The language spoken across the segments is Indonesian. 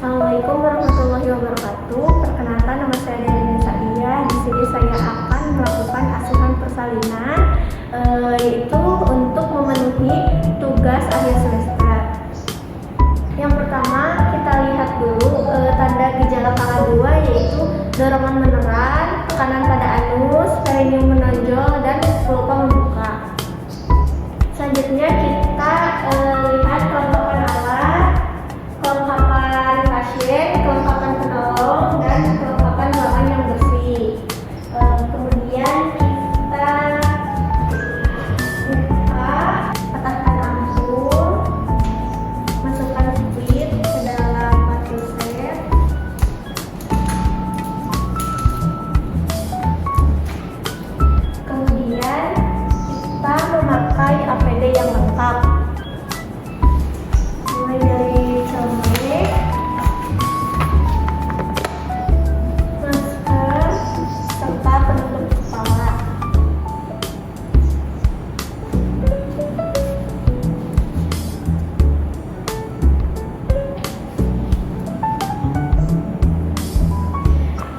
Assalamualaikum warahmatullahi wabarakatuh. Perkenalkan, nama saya Delina Sadia. Di sini saya akan melakukan asuhan persalinan, yaitu untuk memenuhi tugas akhir semester. Yang pertama, kita lihat dulu tanda gejala KK 2, yaitu dorongan meneran, tekanan pada anus, perineum menonjol, dan pelupa membuka. Selanjutnya kita lihat kelengkapan alat, kelengkapan pasien, kelengkapan penolong, dan kelengkapan ruangan yang bersih. Kemudian kita buka, patahkan langsung, masukkan speed ke dalam kartu set. Kemudian kita memakai APD yang lengkap, mulai dari helmet, masker, serta penutup kepala.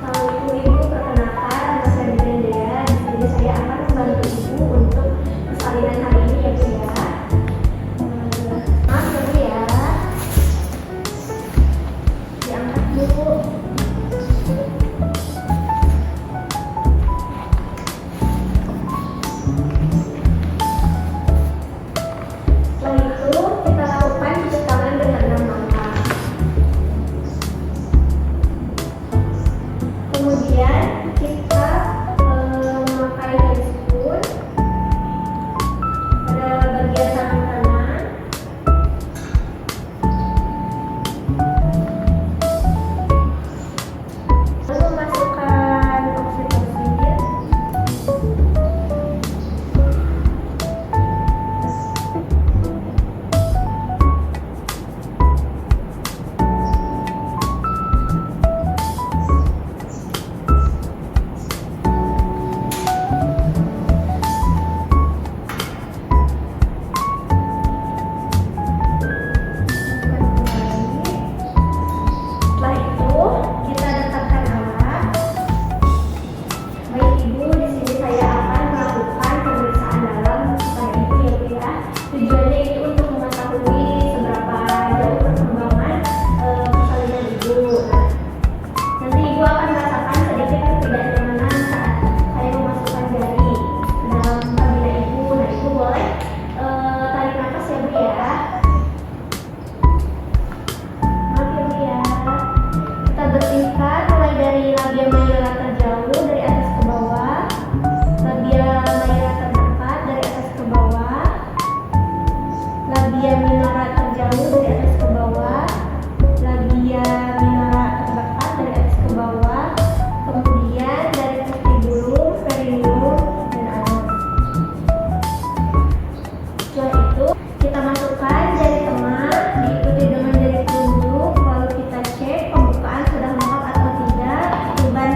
Kalau ibu perkenalkan, nama saya Dea. Di sini saya akan membantu ibu untuk persalinan hari ini, ya Bu ya. Maaf ya Bu ya, diangkat dulu. Setelah itu kita lakukan cuci tangan dengan 6 langkah. Kemudian kita memakai handscoon pada bagian tangan kanan. Lalu masukkan oksigen. Setelah itu kita dekatkan alat. Baik ibu, di sini saya akan melakukan pemeriksaan dalam pada ibu, ya Bu ya. Tujuannya itu untuk mengetahui seberapa jauh perkembangan persalinan ibu. Nanti ibu akan merasakan sedikit ketidaknyamanan saat saya memasukkan jari ke dalam vagina ibu. Nah, ibu boleh tarik nafas ya Bu ya. Maaf ya Bu ya. Kita bersihkan mulai dari labia mayora terjauh dari atas ke bawah, labia mayora terdekat dari atas ke bawah, labia minora terjauh dari atas ke bawah, labia minora terdekat dari atas ke bawah, kemudian dari vestibulum, perineum, dan anus. Setelah itu kita masukkan jari tengah diikuti dengan jari telunjuk, lalu kita cek pembukaan sudah lengkap atau tidak, ketuban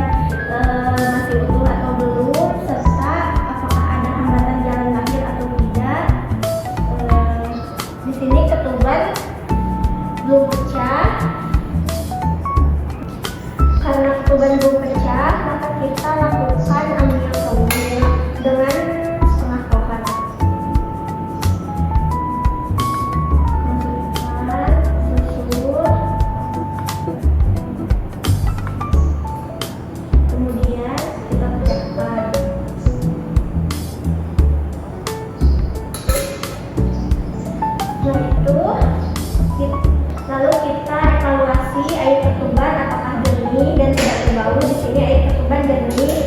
masih utuh atau belum, serta apakah ada hambatan jalan lahir atau tidak. Di sini ketuban belum pecah. Karena ketuban belum pecah, maka kita lakukan amniotomi dengan setengah pohon. Masukkan, susul, kemudian kita pecahkan. Setelah itu, lalu kita evaluasi air ketuban apakah jernih dan tidak berbau. Di sini air ketuban jernih,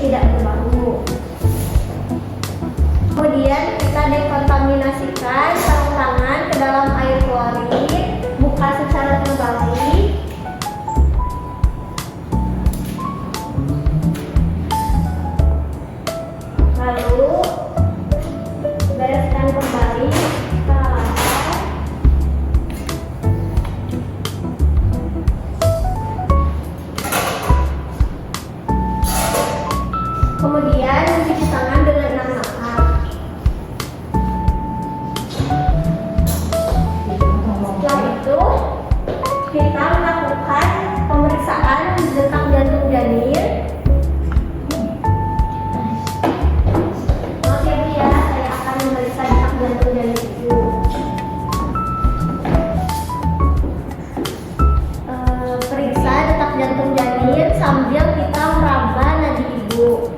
sambil kita meraba nadi ibu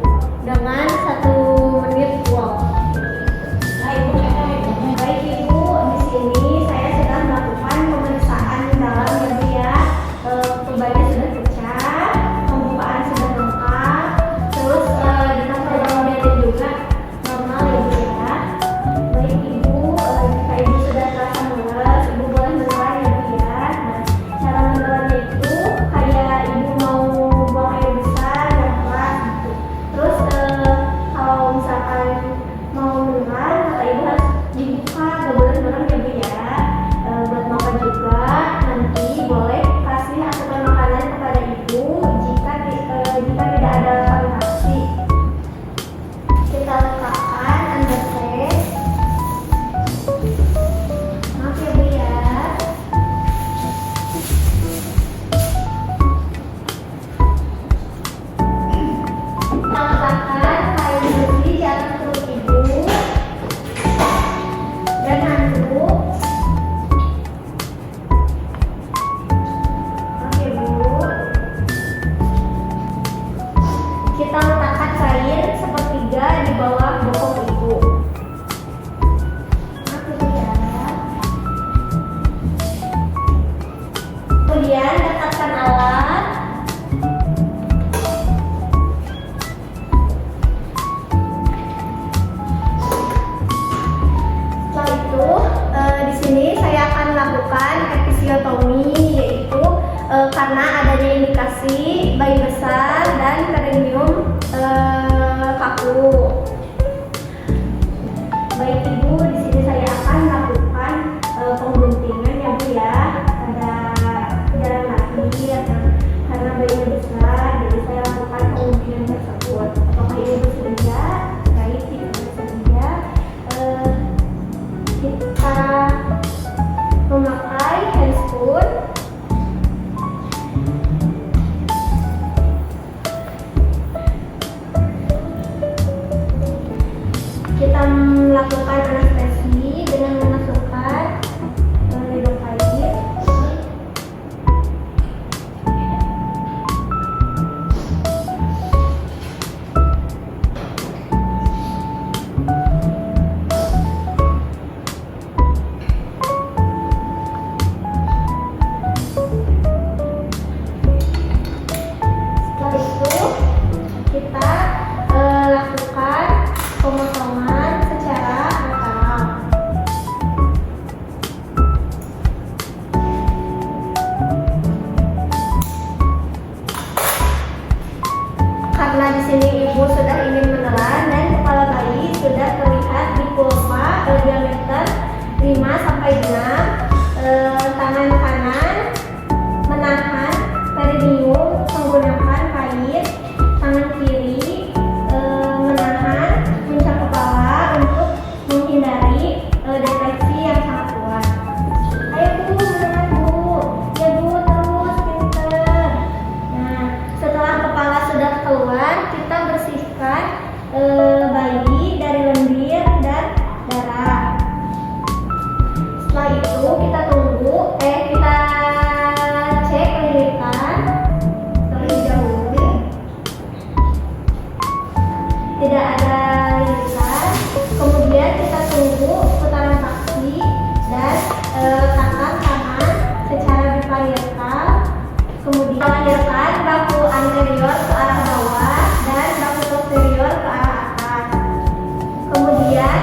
dengan 1 menit walk. Baik ibu, di sini saya sudah melakukan pemeriksaan dalam ya bu ya. Bebannya sudah pecah, pembukaan sudah lengkap, terus kita perbangunnya juga normal ya bu ya. Baik ibu, jika ibu sudah terasa mules, ibu boleh menelan ya bu ya. Nah, cara menelannya itu kayak ibu mau buang air besar dan keras gitu. Terus kalau misalkan mau menelan, kata ibu harus dibuka, gak boleh merem ya bu ya. Buat makan juga nanti boleh kasih asupan makanan kepada ibu jika tidak ada reaksi. Kita letakkan under tray. Maaf ya bu ya. Kita letakkan kain bersih di atas perut ibu dan handuk. Oke bu, kita letakkan kain sepertiga di bawah bokong ibu. Oke bu ya. Kemudian dekatkan alat. Setelah itu, di sini saya akan melakukan episiotomi, yaitu karena adanya indikasi bayi besar dan perineum kaku. Baik ibu, di sini saya akan melakukan pengguntingan ya bu ya pada jalan kaki karena bayinya besar, jadi saya lakukan pengguntingan tersebut. Apakah ibu bersedia? Baik, tidak bersedia. Kita memakai handspoon. Kita melakukan anestesi dengan memasukkan ledong kain. Setelah itu kita lakukan pemotongan secara natural. Karena di sini ibu sudah ingin menelan dan kepala bayi sudah terlihat di pulpa diameter 5 sampai 6, tangan kanan menahan perineum menggunakan kain, tangan kiri menahan puncak kepala untuk menghindari deteksi yang sangat kuat. Ayo bu, menahan bu. Ya bu, terus pinter. Nah, setelah kepala sudah keluar, kita bersihkan bayi dari lendir dan darah. Setelah itu kita tunggu, kita cek lirikan terlebih dahulu. Tidak ada lirikan. Kemudian kita tunggu putaran kaki dan tangan kanan secara bilateral. Kemudian alirkan bahu anterior ke arah bawah dan bahu posterior ke arah atas. Kemudian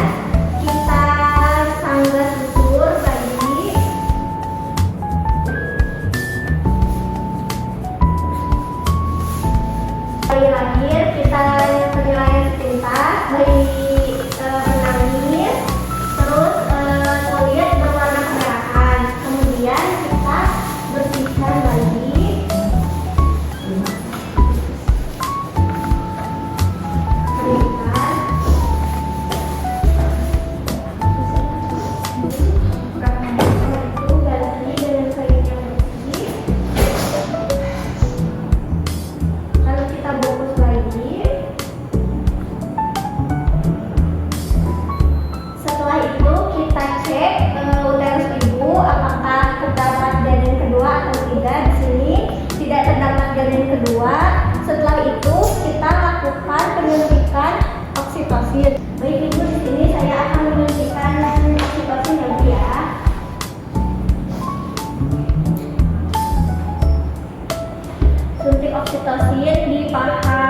kita sanggas busur bayi. Bayi lahir, kita penilaian sepintas, bayi menangis, terus kulit berwarna kemerahan. Kemudian kita bersihkan bayi. Keringkan. Itu ganti dengan kain yang bersih. Lalu kita bungkus lagi. oksitosin. Baik Ibu, di sini saya akan menunjukkan oksitosin ya Bu ya. Suntik oksitosin di paha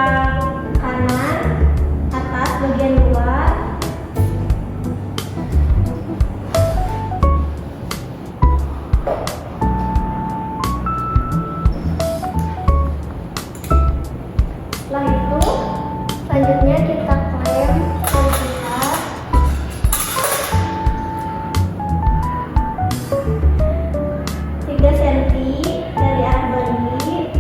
kanan atas bagian luar. Setelah itu, selanjutnya kita klem tali pusat. 3 cm dari arah bayi.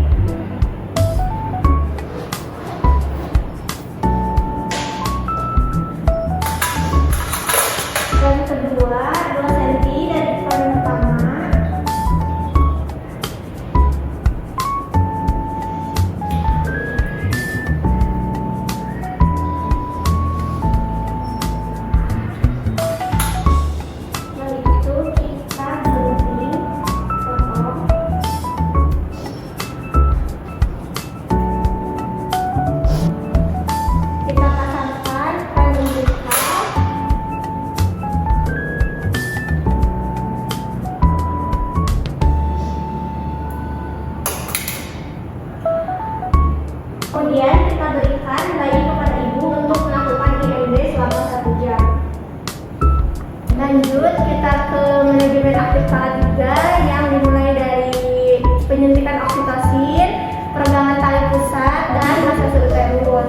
Klem kedua 2 cm dari klem pertama. Kemudian kita berikan bayi kepada ibu untuk melakukan IMD selama 1 jam. Lanjut kita ke manajemen aktif tahap 3 yang dimulai dari penyuntikan oksitosin, peregangan tali pusat, dan massase uterus.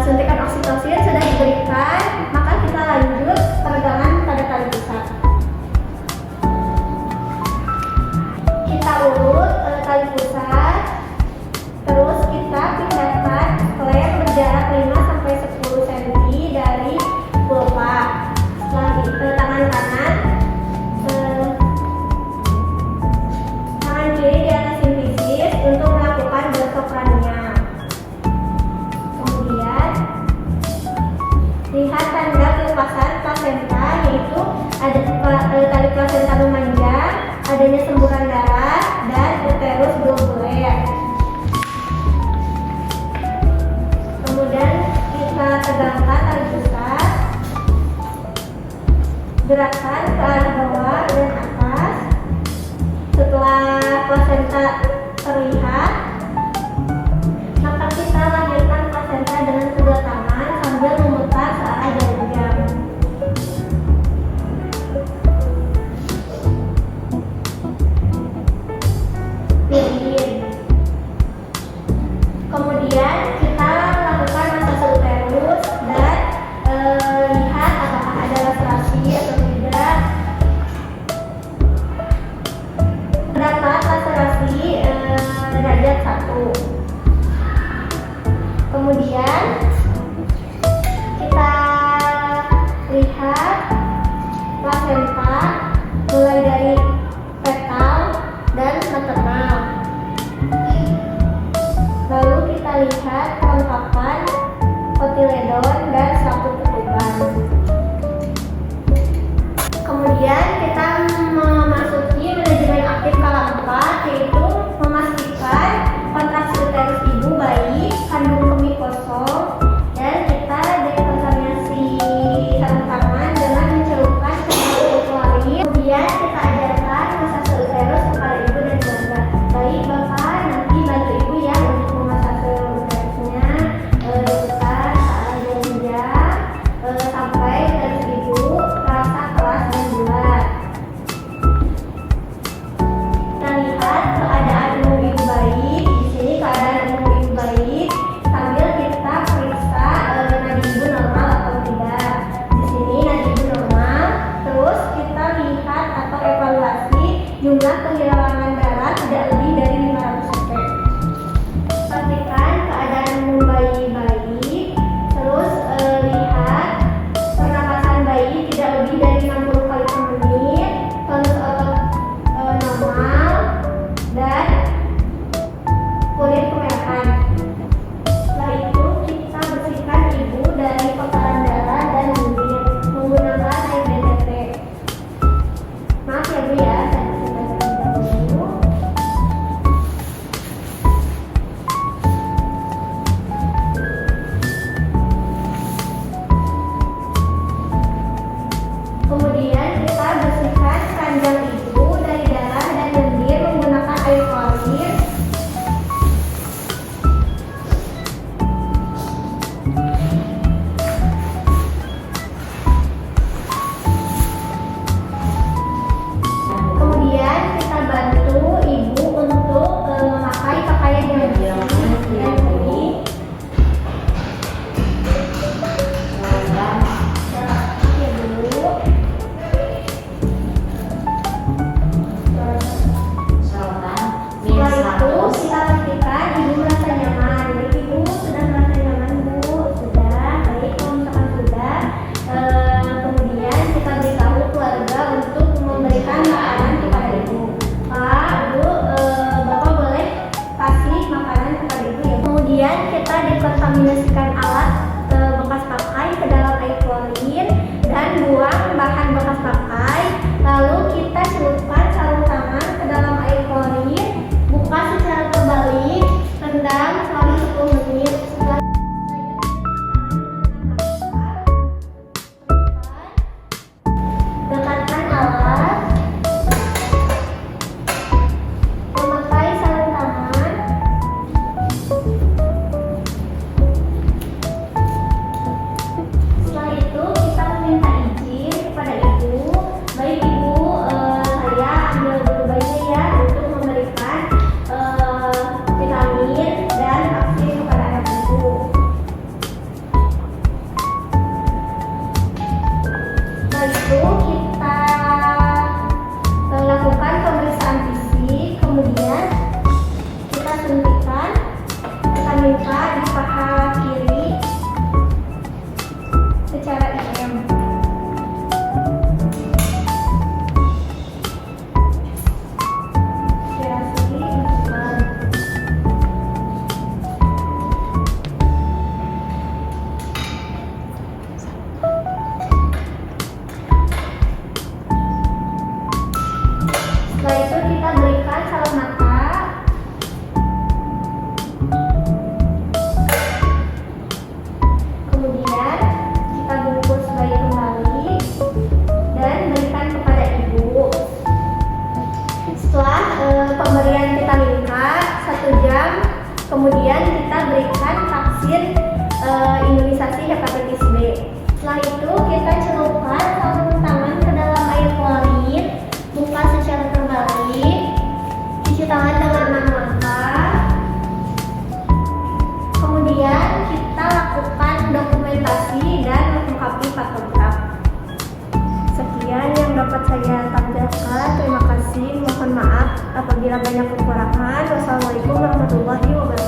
Suntikan oksitosin sudah diberikan, maka kita lanjut peregangan pada tali pusat. Kita urut tali pusat. Terus kita pindahkan klem berjarak 5-10 cm dari vulva. Setelah itu tangan kanan, tangan kiri di atas simfisis untuk melakukan dorsokranial. Kemudian lihat tanda pelepasan plasenta, yaitu ada tali plasenta memanjang, adanya semburan darah, dan uterus globuler. Kemudian kita tegangkan tali pusat, gerakan ke arah bawah dan atas. Setelah plasenta terlihat, maka kita lahirkan plasenta dengan kedua tangan sambil memutar searah jarum jam. Pirin. Kemudian kita lakukan massase uterus dan lihat apakah ada laserasi atau tidak. Terdapat laserasi derajat 1. Kemudian kita lihat plasenta mulai dari fetal dan maternal. Lalu kita lihat kelengkapan kotiledon dan selaput ketuban. Kemudian kita memasuki manajemen aktif keempat, yaitu memastikan kontraksi uterus ibu bayi, kandung kemih kosong, mengombinasikan alat bekas pakai ke dalam air klorin dan buang bahan bekas pakai. Lalu kita celupkan sarung tangan ke dalam air klorin, buka secara terbalik, rendam selama 10 menit. Setelah dekatkan alat, memakai sarung tangan. Setelah itu kita meminta izin kepada ibu, baik ibu saya ambil dulu bayinya ya untuk memberikan vitamin dan vaksin kepada anak ibu. Setelah itu kita lakukan pemeriksaan fisik, kemudian kita suntikan vitamin K di paha kiri secara IM. Aspirasi insulan. Setelah itu kita berikan sarung mata. Kemudian kita bungkus bayi kembali dan berikan kepada ibu. Setelah pemberian vitamin K 1 jam, kemudian kita berikan vaksin imunisasi hepatitis B. Setelah itu kita celupkan sarung tangan ke dalam air klorin, buka secara terbalik, cuci tangan dengan 6 langkah. Kemudian kita lakukan dokumentasi dan melengkapi patograf. Sekian yang dapat saya tampilkan. Terima kasih. Mohon maaf apabila banyak kekurangan. Wassalamualaikum warahmatullahi wabarakatuh.